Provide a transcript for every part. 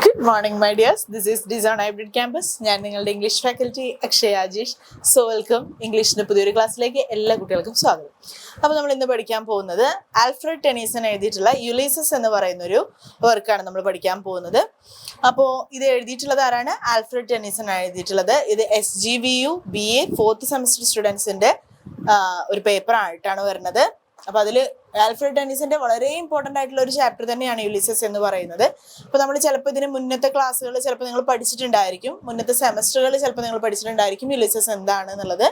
Good morning, my dears. This is Design Hybrid Campus. ഞാൻ നിങ്ങളുടെ English faculty Akshaya Ajeesh. So welcome. ഇംഗ്ലീഷിന്റെ പുതിയൊരു ക്ലാസ്സിലേക്ക് എല്ലാ കുട്ടികൾക്കും സ്വാഗതം. അപ്പോൾ നമ്മൾ ഇന്ന് പഠിക്കാൻ പോകുന്നത് ആൽഫ്രഡ് ടെനീസൺ എഴുതിയിട്ടുള്ള യുലീസസ് എന്ന് പറയുന്ന ഒരു വർക്കാണ് നമ്മൾ പഠിക്കാൻ പോകുന്നത്. അപ്പോൾ ഇത് എഴുതിയിട്ടുള്ളത് ആരാണ്? ആൽഫ്രഡ് ടെനീസൺ എഴുതിയിട്ടുള്ളത്. ഇത് SGVU BA 4th സെമസ്റ്റർ സ്റ്റുഡൻസിന്റെ ഒരു പേപ്പർ ആയിട്ടാണ് വരുന്നത്. അപ്പൊ അതിൽ ആൽഫ്രഡ് ടെനീസന്റെ വളരെ ഇമ്പോർട്ടന്റ് ആയിട്ടുള്ള ഒരു ചാപ്റ്റർ തന്നെയാണ് യുലീസസ് എന്ന് പറയുന്നത്. അപ്പൊ നമ്മൾ ചിലപ്പോൾ ഇതിന് മുന്നത്തെ ക്ലാസ്സുകൾ ചിലപ്പോൾ നിങ്ങൾ പഠിച്ചിട്ടുണ്ടായിരിക്കും, മുന്നത്തെ സെമസ്റ്ററുകൾ ചിലപ്പോൾ നിങ്ങൾ പഠിച്ചിട്ടുണ്ടായിരിക്കും യുലീസസ് എന്താണ് എന്നുള്ളത്.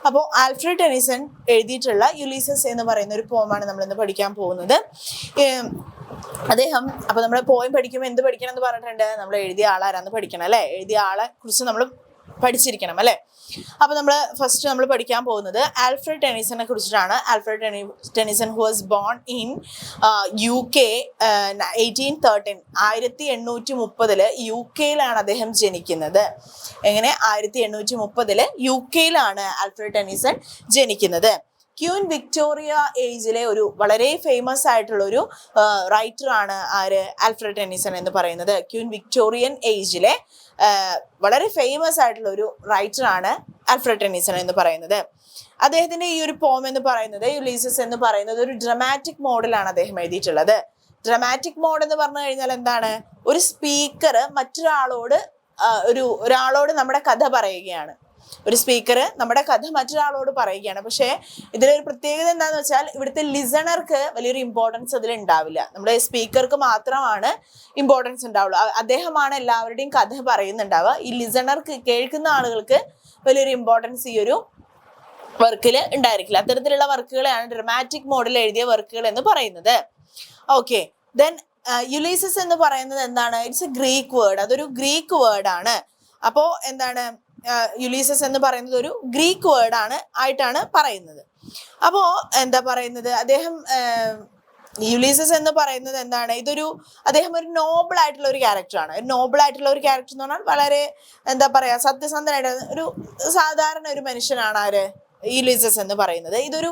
അപ്പോൾ ആൽഫ്രഡ് ടെനീസൺ എഴുതിയിട്ടുള്ള യുലീസസ് എന്ന് പറയുന്ന ഒരു പോമാണ് നമ്മൾ ഇന്ന് പഠിക്കാൻ പോകുന്നത്. അദ്ദേഹം അപ്പൊ നമ്മൾ പോയം പഠിക്കുമ്പോൾ എന്ത് പഠിക്കണം എന്ന് പറഞ്ഞിട്ടുണ്ട്? നമ്മൾ എഴുതിയ ആളാരാന്ന് പഠിക്കണം അല്ലെ? എഴുതിയ ആളെ കുറിച്ച് നമ്മൾ പഠിച്ചിരിക്കണം അല്ലെ? അപ്പൊ നമ്മൾ പഠിക്കാൻ പോകുന്നത് ആൽഫ്രഡ് ടെനീസനെ കുറിച്ചിട്ടാണ്. Alfred Tennyson who was born in UK 1813. 1830 UK അദ്ദേഹം ജനിക്കുന്നത്. എങ്ങനെ? 1830 UK ആൽഫ്രഡ് ടെനീസൺ ജനിക്കുന്നത്. ക്യൂൻ വിക്ടോറിയ ഏജിലെ ഒരു വളരെ ഫേമസ് ആയിട്ടുള്ള ഒരു റൈറ്റർ ആണ് ആര്? ആൽഫ്രഡ് ടെനീസൺ എന്ന് പറയുന്നത്. ക്യൂൻ വിക്ടോറിയൻ ഏജിലെ വളരെ ഫേമസ് ആയിട്ടുള്ള ഒരു റൈറ്റർ ആണ് ആൽഫ്രഡ് ടെനീസൺ എന്ന് പറയുന്നത്. അദ്ദേഹത്തിന്റെ ഈ ഒരു പോം എന്ന് പറയുന്നത്, യുലീസസ് എന്ന് പറയുന്നത്, ഒരു ഡ്രമാറ്റിക് മോഡിലാണ് അദ്ദേഹം എഴുതിയിട്ടുള്ളത്. ഡ്രമാറ്റിക് മോഡ് എന്ന് പറഞ്ഞു കഴിഞ്ഞാൽ എന്താണ്? ഒരു സ്പീക്കർ ഒരാളോട് നമ്മുടെ കഥ പറയുകയാണ്. ഒരു സ്പീക്കർ നമ്മുടെ കഥ മറ്റൊരാളോട് പറയുകയാണ്. പക്ഷേ ഇതിലൊരു പ്രത്യേകത എന്താന്ന് വെച്ചാൽ ഇവിടുത്തെ ലിസണർക്ക് വലിയൊരു ഇമ്പോർട്ടൻസ് അതിൽ ഉണ്ടാവില്ല. നമ്മുടെ സ്പീക്കർക്ക് മാത്രമാണ് ഇമ്പോർട്ടൻസ് ഉണ്ടാവുള്ളൂ. അദ്ദേഹമാണ് എല്ലാവരുടെയും കഥ പറയുന്നുണ്ടാവുക. ഈ ലിസണർക്ക്, കേൾക്കുന്ന ആളുകൾക്ക് വലിയൊരു ഇമ്പോർട്ടൻസ് ഈ ഒരു വർക്കിൽ ഉണ്ടായിരിക്കില്ല. അത്തരത്തിലുള്ള വർക്കുകളെയാണ് ഡ്രമാറ്റിക് മോഡിൽ എഴുതിയ വർക്കുകൾ എന്ന് പറയുന്നത്. ഓക്കെ, ദെൻ യുലീസസ് എന്ന് പറയുന്നത് എന്താണ്? It's A Greek word. അതൊരു ഗ്രീക്ക് വേർഡാണ്. അപ്പോ എന്താണ്? യുലീസസ് എന്ന് പറയുന്നത് ഒരു ഗ്രീക്ക് വേർഡ് ആയിട്ടാണ് പറയുന്നത്. അപ്പോ എന്താ പറയുന്നത്? അദ്ദേഹം യുലീസസ് എന്ന് പറയുന്നത് എന്താണ്? അദ്ദേഹം ഒരു നോബിൾ ആയിട്ടുള്ള ഒരു ക്യാരക്ടറാണ്. നോബിൾ ആയിട്ടുള്ള ഒരു ക്യാരക്ടർ എന്ന് പറഞ്ഞാൽ വളരെ എന്താ പറയാ, സത്യസന്ധനായിട്ട് ഒരു സാധാരണ ഒരു മനുഷ്യനാണ് ആര്? യുലീസസ് എന്ന് പറയുന്നത്. ഇതൊരു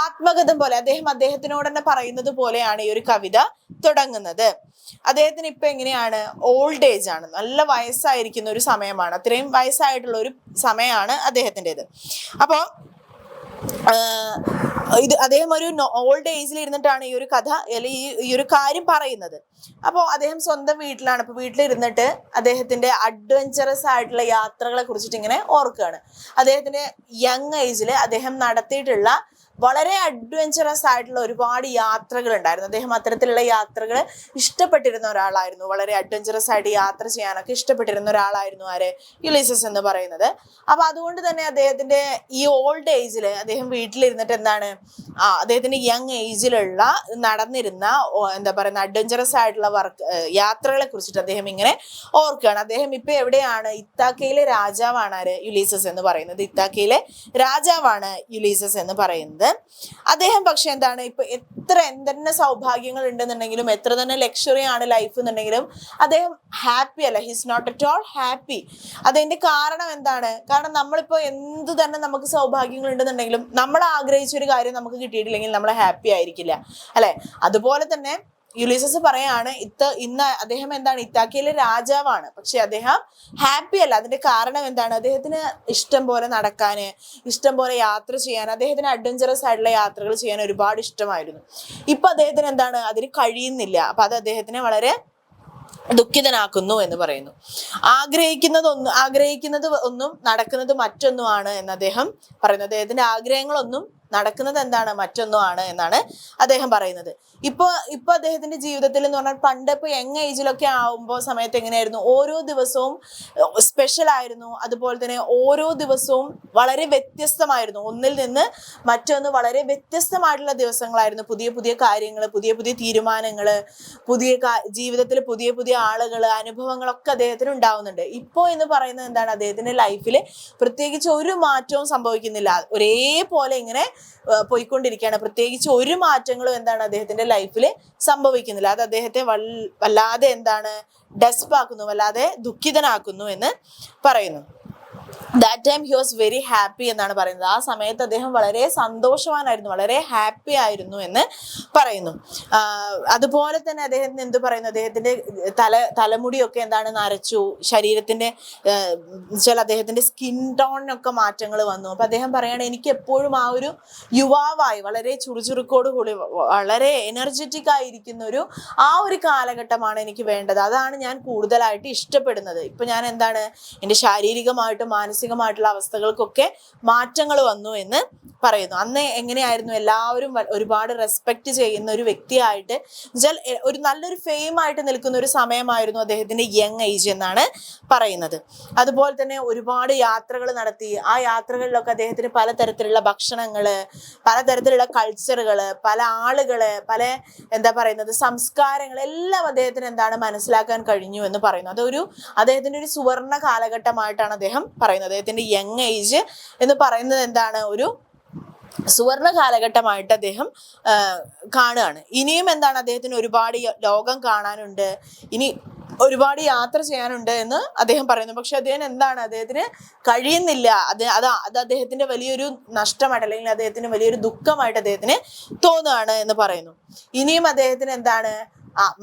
ആത്മകഥം പോലെ അദ്ദേഹത്തിനോട് തന്നെ പറയുന്നത് പോലെയാണ് ഈ ഒരു കവിത തുടങ്ങുന്നത്. അദ്ദേഹത്തിന് ഇപ്പൊ എങ്ങനെയാണ്? ഓൾഡ് ഏജ് ആണ്, നല്ല വയസ്സായിരിക്കുന്ന ഒരു സമയമാണ്. അത്രയും വയസ്സായിട്ടുള്ള ഒരു സമയമാണ് അദ്ദേഹത്തിൻ്റെത്. അപ്പോൾ അദ്ദേഹം ഒരു ഓൾഡ് ഏജിൽ ഇരുന്നിട്ടാണ് ഈ ഒരു കഥ അല്ലെങ്കിൽ ഈ ഒരു കാര്യം പറയുന്നത്. അപ്പോൾ അദ്ദേഹം സ്വന്തം വീട്ടിലാണ്. അപ്പോൾ വീട്ടിലിരുന്നിട്ട് അദ്ദേഹത്തിന്റെ അഡ്വഞ്ചറസ് ആയിട്ടുള്ള യാത്രകളെ കുറിച്ചിട്ട് ഇങ്ങനെ ഓർക്കുകയാണ്. അദ്ദേഹത്തിന്റെ യങ് ഏജിൽ അദ്ദേഹം നടത്തിയിട്ടുള്ള വളരെ അഡ്വഞ്ചറസ് ആയിട്ടുള്ള ഒരുപാട് യാത്രകൾ ഉണ്ടായിരുന്നു. അദ്ദേഹം അത്തരത്തിലുള്ള യാത്രകൾ ഇഷ്ടപ്പെട്ടിരുന്ന ഒരാളായിരുന്നു. വളരെ അഡ്വഞ്ചറസ് ആയിട്ട് യാത്ര ചെയ്യാനൊക്കെ ഇഷ്ടപ്പെട്ടിരുന്ന ഒരാളായിരുന്നു ആര്? യുലീസസ് എന്ന് പറയുന്നത്. അപ്പൊ അതുകൊണ്ട് തന്നെ അദ്ദേഹത്തിന്റെ ഈ ഓൾഡ് ഏജിൽ അദ്ദേഹം വീട്ടിലിരുന്നിട്ട് എന്താണ്, അദ്ദേഹത്തിന്റെ യങ് ഏജിലുള്ള നടന്നിരുന്ന എന്താ പറയുന്ന അഡ്വഞ്ചറസ് ആയിട്ടുള്ള യാത്രകളെ കുറിച്ചിട്ട് അദ്ദേഹം ഇങ്ങനെ ഓർക്കുകയാണ്. അദ്ദേഹം ഇപ്പൊ എവിടെയാണ്? ഇത്താക്കയിലെ രാജാവാണ് ആര്? യുലീസസ് എന്ന് പറയുന്നത്. ഇത്താക്കയിലെ രാജാവാണ് യുലീസസ് എന്ന് പറയുന്നത്. അദ്ദേഹം പക്ഷെ എന്താണ്, ഇപ്പൊ എന്തെന്നെ സൗഭാഗ്യങ്ങൾ ഉണ്ടെന്നുണ്ടെങ്കിലും, എത്ര തന്നെ ലക്ഷറി ആണ് ലൈഫ് എന്നുണ്ടെങ്കിലും അദ്ദേഹം ഹാപ്പി അല്ല. He's not at all happy. അതിന്റെ കാരണം എന്താണ്? കാരണം നമ്മളിപ്പോ എന്ത് തന്നെ നമുക്ക് സൗഭാഗ്യങ്ങൾ ഉണ്ടെന്നുണ്ടെങ്കിലും നമ്മൾ ആഗ്രഹിച്ച ഒരു കാര്യം നമുക്ക് കിട്ടിയിട്ടില്ലെങ്കിൽ നമ്മൾ ഹാപ്പി ആയിരിക്കില്ല അല്ലെ? അതുപോലെ തന്നെ യുലീസസ് പറയാണ്, ഇന്ന് അദ്ദേഹം എന്താണ്? ഇത്താക്കയിലെ രാജാവാണ്, പക്ഷെ അദ്ദേഹം ഹാപ്പി അല്ല. അതിന്റെ കാരണം എന്താണ്? അദ്ദേഹത്തിന് ഇഷ്ടം പോലെ നടക്കാന്, ഇഷ്ടം പോലെ യാത്ര ചെയ്യാൻ, അദ്ദേഹത്തിന് അഡ്വഞ്ചറസ് ആയിട്ടുള്ള യാത്രകൾ ചെയ്യാൻ ഒരുപാട് ഇഷ്ടമായിരുന്നു. ഇപ്പൊ അദ്ദേഹത്തിന് എന്താണ്? അതിന് കഴിയുന്നില്ല. അപ്പൊ അത് അദ്ദേഹത്തിനെ വളരെ ദുഃഖിതനാക്കുന്നു എന്ന് പറയുന്നു. ആഗ്രഹിക്കുന്നത് ഒന്നും നടക്കുന്നത് മറ്റൊന്നുമാണ് എന്ന് അദ്ദേഹം പറയുന്നു. അദ്ദേഹത്തിന്റെ ആഗ്രഹങ്ങളൊന്നും നടക്കുന്നത് എന്താണ്? മറ്റൊന്നുമാണ് എന്നാണ് അദ്ദേഹം പറയുന്നത്. ഇപ്പൊ അദ്ദേഹത്തിന്റെ ജീവിതത്തിൽ എന്ന് പറഞ്ഞാൽ പണ്ട് ഇപ്പൊ യങ് ഏജിലൊക്കെ ആവുമ്പോൾ സമയത്ത് എങ്ങനെയായിരുന്നു? ഓരോ ദിവസവും സ്പെഷ്യൽ ആയിരുന്നു. അതുപോലെ തന്നെ ഓരോ ദിവസവും വളരെ വ്യത്യസ്തമായിരുന്നു. ഒന്നിൽ നിന്ന് മറ്റൊന്ന് വളരെ വ്യത്യസ്തമായിട്ടുള്ള ദിവസങ്ങളായിരുന്നു. പുതിയ പുതിയ കാര്യങ്ങൾ, പുതിയ പുതിയ തീരുമാനങ്ങൾ, ജീവിതത്തിൽ പുതിയ പുതിയ ആളുകൾ, അനുഭവങ്ങളൊക്കെ അദ്ദേഹത്തിന് ഉണ്ടാവുന്നുണ്ട്. ഇപ്പോ എന്ന് പറയുന്നത് എന്താണ്? അദ്ദേഹത്തിന്റെ ലൈഫിൽ പ്രത്യേകിച്ച് ഒരു മാറ്റവും സംഭവിക്കുന്നില്ല. ഒരേപോലെ ഇങ്ങനെ പോയിക്കൊണ്ടിരിക്കുകയാണ്. പ്രത്യേകിച്ച് ഒരു മാറ്റങ്ങളും എന്താണ് അദ്ദേഹത്തിന്റെ ലൈഫിൽ സംഭവിക്കുന്നില്ല. അത് അദ്ദേഹത്തെ വല്ലാതെ എന്താണ്? ഡെസ്പാക്കുന്നു, വല്ലാതെ ദുഃഖിതനാക്കുന്നു എന്ന് പറയുന്നു. That time he was very happy എന്നാണ് പറയുന്നത്. ആ സമയത്ത് അദ്ദേഹം വളരെ സന്തോഷവാനായിരുന്നു, വളരെ ഹാപ്പി ആയിരുന്നു എന്ന് പറയുന്നു. അതുപോലെ തന്നെ അദ്ദേഹത്തിന് എന്ത് പറയുന്നു, അദ്ദേഹത്തിന്റെ തലമുടിയൊക്കെ എന്താണ് നരച്ചു, ശരീരത്തിന്റെ വെച്ചാൽ അദ്ദേഹത്തിന്റെ സ്കിൻ ടോണിനൊക്കെ മാറ്റങ്ങൾ വന്നു. അപ്പൊ അദ്ദേഹം പറയാണ്, എനിക്ക് എപ്പോഴും ആ ഒരു യുവാവായി വളരെ ചുറുചുറുക്കോട് കൂടി വളരെ എനർജറ്റിക് ആയിരിക്കുന്ന ആ ഒരു കാലഘട്ടമാണ് എനിക്ക് വേണ്ടത്. അതാണ് ഞാൻ കൂടുതലായിട്ട് ഇഷ്ടപ്പെടുന്നത്. ഇപ്പൊ ഞാൻ എന്താണ്, എൻ്റെ ശാരീരികമായിട്ടും മാനസികമായിട്ടുള്ള അവസ്ഥകൾക്കൊക്കെ മാറ്റങ്ങൾ വന്നു എന്ന് പറയുന്നു. അന്ന് എങ്ങനെയായിരുന്നു, എല്ലാവരും ഒരുപാട് റെസ്പെക്ട് ചെയ്യുന്ന ഒരു വ്യക്തിയായിട്ട് വെച്ചാൽ ഒരു നല്ലൊരു ഫെയിം ആയിട്ട് നിൽക്കുന്ന ഒരു സമയമായിരുന്നു അദ്ദേഹത്തിന്റെ യങ് ഏജ് എന്നാണ് പറയുന്നത്. അതുപോലെ തന്നെ ഒരുപാട് യാത്രകൾ നടത്തി. ആ യാത്രകളിലൊക്കെ അദ്ദേഹത്തിന് പലതരത്തിലുള്ള ഭക്ഷണങ്ങള്, പലതരത്തിലുള്ള കൾച്ചറുകള്, പല ആളുകള്, പല എന്താ പറയുന്നത് സംസ്കാരങ്ങൾ എല്ലാം അദ്ദേഹത്തിന് എന്താണ് മനസ്സിലാക്കാൻ കഴിഞ്ഞു എന്ന് പറയുന്നു. അതൊരു അദ്ദേഹത്തിന്റെ ഒരു സുവർണ കാലഘട്ടമായിട്ടാണ് അദ്ദേഹം പറയുന്നത്. അദ്ദേഹത്തിന്റെ യങ് ഏജ് എന്ന് പറയുന്നത് എന്താണ്, ഒരു സുവർണ കാലഘട്ടമായിട്ട് അദ്ദേഹം കാണുകയാണ്. ഇനിയും എന്താണ്, അദ്ദേഹത്തിന് ഒരുപാട് ലോകം കാണാനുണ്ട്, ഇനി ഒരുപാട് യാത്ര ചെയ്യാനുണ്ട് എന്ന് അദ്ദേഹം പറയുന്നു. പക്ഷെ അദ്ദേഹത്തിന് കഴിയുന്നില്ല. അത് അദ്ദേഹത്തിന്റെ വലിയൊരു നഷ്ടമായിട്ട്, അല്ലെങ്കിൽ അദ്ദേഹത്തിന് വലിയൊരു ദുഃഖമായിട്ട് അദ്ദേഹത്തിന് തോന്നുകയാണ് എന്ന് പറയുന്നു. ഇനിയും അദ്ദേഹത്തിന് എന്താണ്,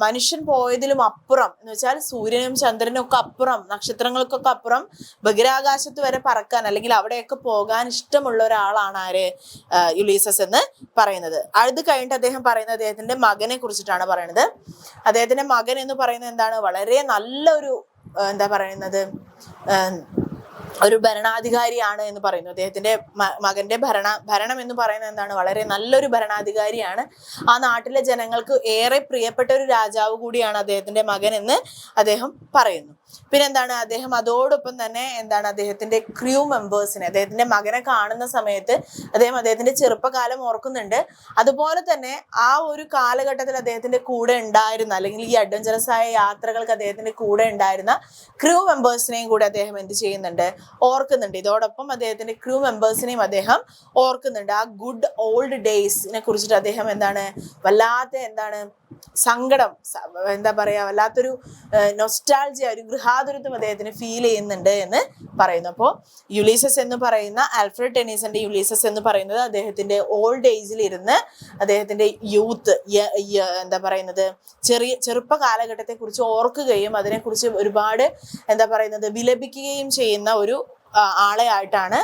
മനുഷ്യൻ പോയതിലും അപ്പുറം എന്ന് വെച്ചാൽ സൂര്യനും ചന്ദ്രനും ഒക്കെ അപ്പുറം, നക്ഷത്രങ്ങൾക്കൊക്കെ അപ്പുറം ബഹിരാകാശത്ത് വരെ പറക്കാൻ അല്ലെങ്കിൽ അവിടെയൊക്കെ പോകാൻ ഇഷ്ടമുള്ള ഒരാളാണ് ആര്, യുലീസസ് എന്ന് പറയുന്നത്. അത് കഴിഞ്ഞിട്ട് അദ്ദേഹം പറയുന്നത് അദ്ദേഹത്തിന്റെ മകനെ കുറിച്ചിട്ടാണ് പറയുന്നത്. അദ്ദേഹത്തിന്റെ മകൻ എന്ന് പറയുന്നത് എന്താണ്, വളരെ നല്ലൊരു എന്താ പറയുന്നത് ഒരു ഭരണാധികാരിയാണ് എന്ന് പറയുന്നു. അദ്ദേഹത്തിന്റെ മകന്റെ ഭരണം എന്ന് പറയുന്നത് എന്താണ്, വളരെ നല്ലൊരു ഭരണാധികാരിയാണ്. ആ നാട്ടിലെ ജനങ്ങൾക്ക് ഏറെ പ്രിയപ്പെട്ട ഒരു രാജാവ് കൂടിയാണ് അദ്ദേഹത്തിന്റെ മകൻ എന്ന് അദ്ദേഹം പറയുന്നു. പിന്നെന്താണ്, അദ്ദേഹം അതോടൊപ്പം തന്നെ എന്താണ്, അദ്ദേഹത്തിന്റെ ക്രൂ മെമ്പേഴ്സിനെ, അദ്ദേഹത്തിന്റെ മകനെ കാണുന്ന സമയത്ത് അദ്ദേഹത്തിന്റെ ചെറുപ്പകാലം ഓർക്കുന്നുണ്ട്. അതുപോലെ തന്നെ ആ ഒരു കാലഘട്ടത്തിൽ അദ്ദേഹത്തിന്റെ കൂടെ ഉണ്ടായിരുന്ന, അല്ലെങ്കിൽ ഈ അഡ്വഞ്ചറസ് ആയ യാത്രകൾക്ക് അദ്ദേഹത്തിന്റെ കൂടെ ഉണ്ടായിരുന്ന ക്രൂ മെമ്പേഴ്സിനെയും കൂടെ അദ്ദേഹം എന്ത് ചെയ്യുന്നുണ്ട്, ഓർക്കുന്നുണ്ട്. ഇതോടൊപ്പം അദ്ദേഹത്തിന്റെ ക്രൂ മെമ്പേഴ്സിനെയും അദ്ദേഹം ഓർക്കുന്നുണ്ട്. ആ ഗുഡ് ഓൾഡ് ഡേയ്സിനെ കുറിച്ചിട്ട് അദ്ദേഹം എന്താണ്, വല്ലാത്ത എന്താണ് സങ്കടം, എന്താ പറയാ, വല്ലാത്തൊരു നൊസ്റ്റാൾജിയ, ഒരു ഗൃഹാതുരത്വം അദ്ദേഹത്തിന് ഫീൽ ചെയ്യുന്നുണ്ട് എന്ന് പറയുന്നു. അപ്പോൾ യുലീസസ് എന്ന് പറയുന്ന, ആൽഫ്രഡ് ടെന്നീസന്റെ യുലീസസ് എന്ന് പറയുന്നത് അദ്ദേഹത്തിന്റെ ഓൾഡ് ഏജിൽ ഇരുന്ന് അദ്ദേഹത്തിന്റെ യൂത്ത്, എന്താ പറയുന്നത് ചെറുപ്പ കാലഘട്ടത്തെ കുറിച്ച് ഓർക്കുകയും അതിനെക്കുറിച്ച് ഒരുപാട് എന്താ പറയുന്നത് വിലപിക്കുകയും ചെയ്യുന്ന ഒരു ആളെ ആയിട്ടാണ്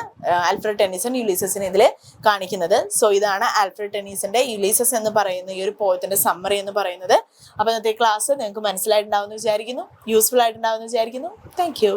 ആൽഫ്രഡ് ടെന്നീസൺ യുലീസസിനെ ഇതിൽ കാണിക്കുന്നത്. സോ ഇതാണ് ആൽഫ്രഡ് ടെന്നീസന്റെ യുലീസസ് എന്ന് പറയുന്ന ഈ ഒരു പോയത്തിന്റെ സമ്മറി എന്ന് പറയുന്നത്. അപ്പൊ ഇന്നത്തെ ക്ലാസ് നിങ്ങൾക്ക് മനസ്സിലായിട്ടുണ്ടാവുമെന്ന് വിചാരിക്കുന്നു, യൂസ്ഫുൾ ആയിട്ടുണ്ടാവുമെന്ന് വിചാരിക്കുന്നു. Thank you.